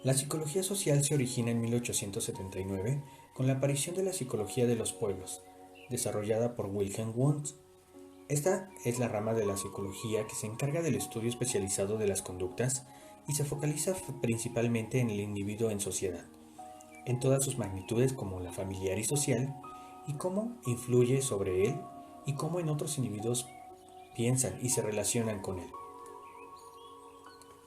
La psicología social se origina en 1879 con la aparición de la psicología de los pueblos, desarrollada por Wilhelm Wundt. Esta es la rama de la psicología que se encarga del estudio especializado de las conductas y se focaliza principalmente en el individuo en sociedad, en todas sus magnitudes como la familiar y social, y cómo influye sobre él y cómo en otros individuos piensan y se relacionan con él.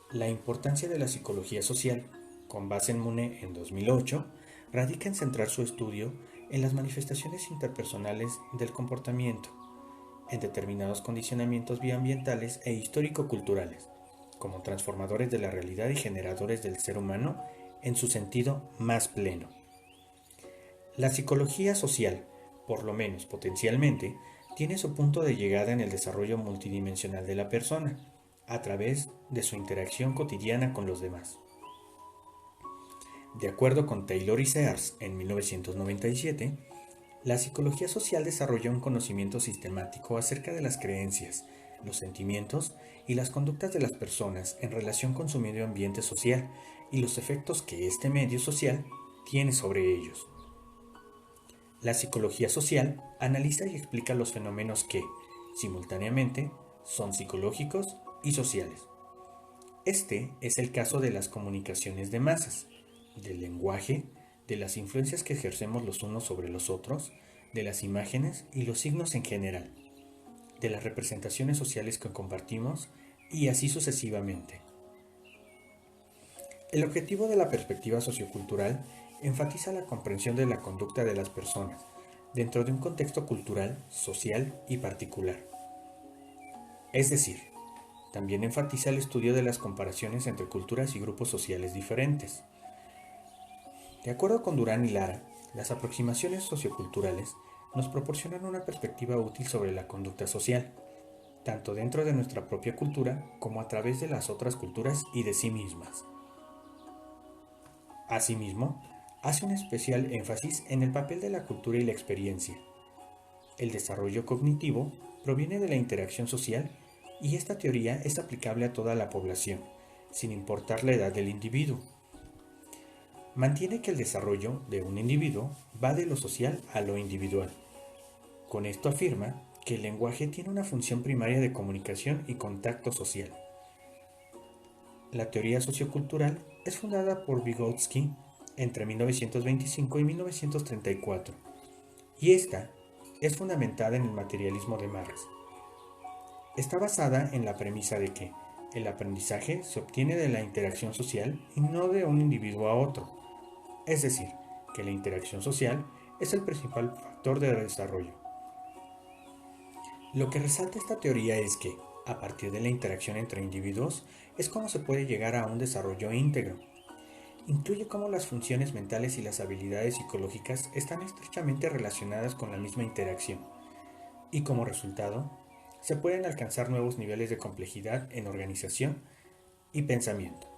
La importancia de la psicología social, con base en Mune en 2008, radica en centrar su estudio en las manifestaciones interpersonales del comportamiento, en determinados condicionamientos bioambientales e histórico-culturales, como transformadores de la realidad y generadores del ser humano en su sentido más pleno. La psicología social, por lo menos potencialmente, tiene su punto de llegada en el desarrollo multidimensional de la persona, a través de su interacción cotidiana con los demás. De acuerdo con Taylor y Sears en 1997, la psicología social desarrolló un conocimiento sistemático acerca de las creencias, los sentimientos y las conductas de las personas en relación con su medio ambiente social y los efectos que este medio social tiene sobre ellos. La psicología social analiza y explica los fenómenos que, simultáneamente, son psicológicos y sociales. Este es el caso de las comunicaciones de masas, del lenguaje, de las influencias que ejercemos los unos sobre los otros, de las imágenes y los signos en general, de las representaciones sociales que compartimos y así sucesivamente. El objetivo de la perspectiva sociocultural enfatiza la comprensión de la conducta de las personas dentro de un contexto cultural, social y particular. Es decir, también enfatiza el estudio de las comparaciones entre culturas y grupos sociales diferentes. De acuerdo con Durán y Lara, las aproximaciones socioculturales nos proporcionan una perspectiva útil sobre la conducta social, tanto dentro de nuestra propia cultura como a través de las otras culturas y de sí mismas. Asimismo, hace un especial énfasis en el papel de la cultura y la experiencia. El desarrollo cognitivo proviene de la interacción social y esta teoría es aplicable a toda la población, sin importar la edad del individuo. Mantiene que el desarrollo de un individuo va de lo social a lo individual. Con esto afirma que el lenguaje tiene una función primaria de comunicación y contacto social. La teoría sociocultural es fundada por Vygotsky entre 1925 y 1934, y esta es fundamentada en el materialismo de Marx. Está basada en la premisa de que el aprendizaje se obtiene de la interacción social y no de un individuo a otro, es decir, que la interacción social es el principal factor de desarrollo. Lo que resalta esta teoría es que, a partir de la interacción entre individuos, es como se puede llegar a un desarrollo íntegro. Incluye cómo las funciones mentales y las habilidades psicológicas están estrechamente relacionadas con la misma interacción, y como resultado, se pueden alcanzar nuevos niveles de complejidad en organización y pensamiento.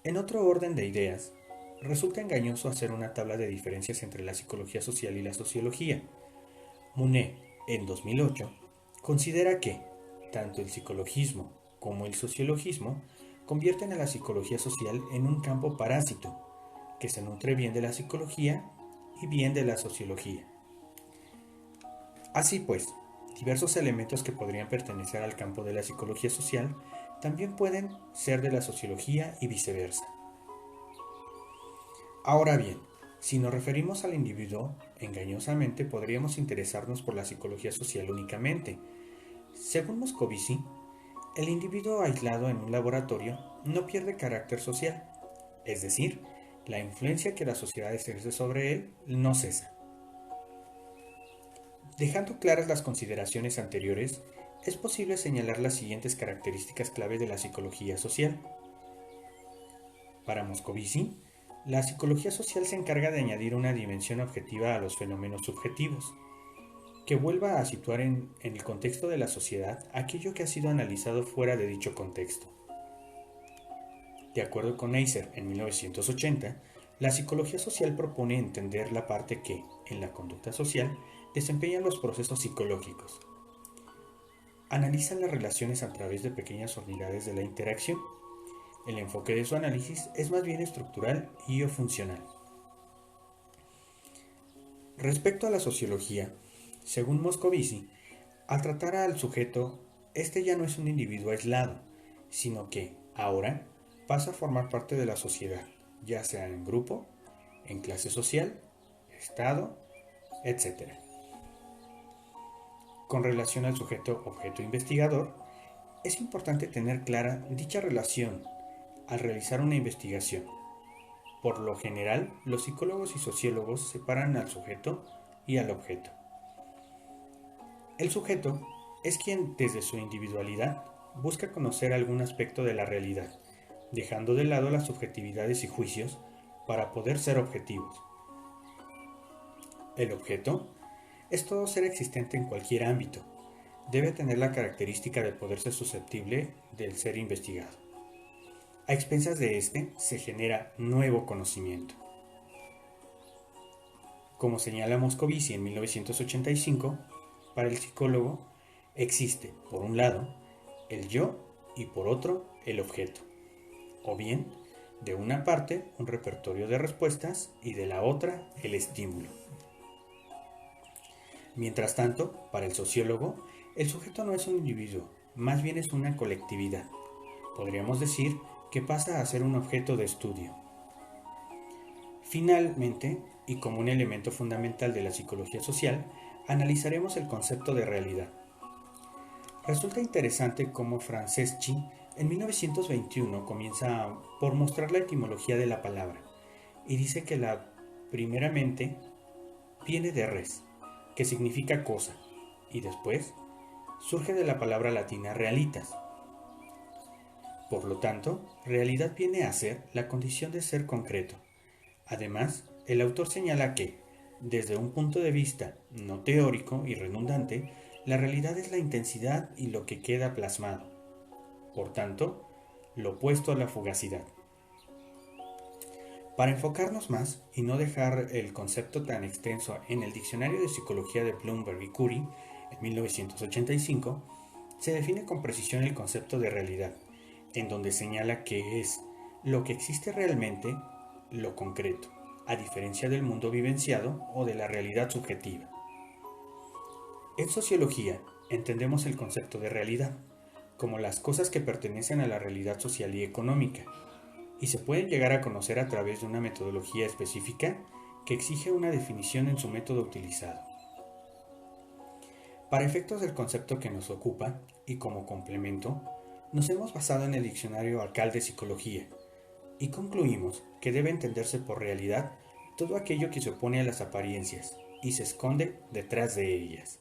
En otro orden de ideas, resulta engañoso hacer una tabla de diferencias entre la psicología social y la sociología. Mune, en 2008, considera que tanto el psicologismo como el sociologismo convierten a la psicología social en un campo parásito, que se nutre bien de la psicología y bien de la sociología. Así pues, diversos elementos que podrían pertenecer al campo de la psicología social también pueden ser de la sociología y viceversa. Ahora bien, si nos referimos al individuo, engañosamente podríamos interesarnos por la psicología social únicamente. Según Moscovici, el individuo aislado en un laboratorio no pierde carácter social, es decir, la influencia que la sociedad ejerce sobre él no cesa. Dejando claras las consideraciones anteriores, es posible señalar las siguientes características clave de la psicología social. Para Moscovici, la psicología social se encarga de añadir una dimensión objetiva a los fenómenos subjetivos, que vuelva a situar en el contexto de la sociedad aquello que ha sido analizado fuera de dicho contexto. De acuerdo con Neisser en 1980, la psicología social propone entender la parte que, en la conducta social, desempeñan los procesos psicológicos. Analizan las relaciones a través de pequeñas unidades de la interacción, El enfoque de su análisis es más bien estructural y o funcional. Respecto a la sociología, según Moscovici, al tratar al sujeto, este ya no es un individuo aislado, sino que, ahora, pasa a formar parte de la sociedad, ya sea en grupo, en clase social, estado, etc. Con relación al sujeto objeto investigador, es importante tener clara dicha relación al realizar una investigación. Por lo general, los psicólogos y sociólogos separan al sujeto y al objeto. El sujeto es quien, desde su individualidad, busca conocer algún aspecto de la realidad, dejando de lado las subjetividades y juicios para poder ser objetivos. El objeto es todo ser existente en cualquier ámbito. Debe tener la característica de poder ser susceptible del ser investigado. A expensas de este se genera nuevo conocimiento. Como señala Moscovici en 1985, para el psicólogo existe, por un lado, el yo y por otro, el objeto. O bien, de una parte, un repertorio de respuestas y de la otra, el estímulo. Mientras tanto, para el sociólogo, el sujeto no es un individuo, más bien es una colectividad. Podríamos decir que pasa a ser un objeto de estudio. Finalmente, y como un elemento fundamental de la psicología social, analizaremos el concepto de realidad. Resulta interesante cómo Franceschi en 1921 comienza por mostrar la etimología de la palabra y dice que la primeramente viene de res, que significa cosa, y después surge de la palabra latina realitas. Por lo tanto, realidad viene a ser la condición de ser concreto. Además, el autor señala que, desde un punto de vista no teórico y redundante, la realidad es la intensidad y lo que queda plasmado. Por tanto, lo opuesto a la fugacidad. Para enfocarnos más y no dejar el concepto tan extenso en el Diccionario de Psicología de Bloomberg y Curry, en 1985, se define con precisión el concepto de realidad, en donde señala que es lo que existe realmente, lo concreto, a diferencia del mundo vivenciado o de la realidad subjetiva. En sociología, entendemos el concepto de realidad como las cosas que pertenecen a la realidad social y económica, y se pueden llegar a conocer a través de una metodología específica que exige una definición en su método utilizado. Para efectos del concepto que nos ocupa, y como complemento, nos hemos basado en el diccionario Arcal de Psicología, y concluimos que debe entenderse por realidad todo aquello que se opone a las apariencias y se esconde detrás de ellas.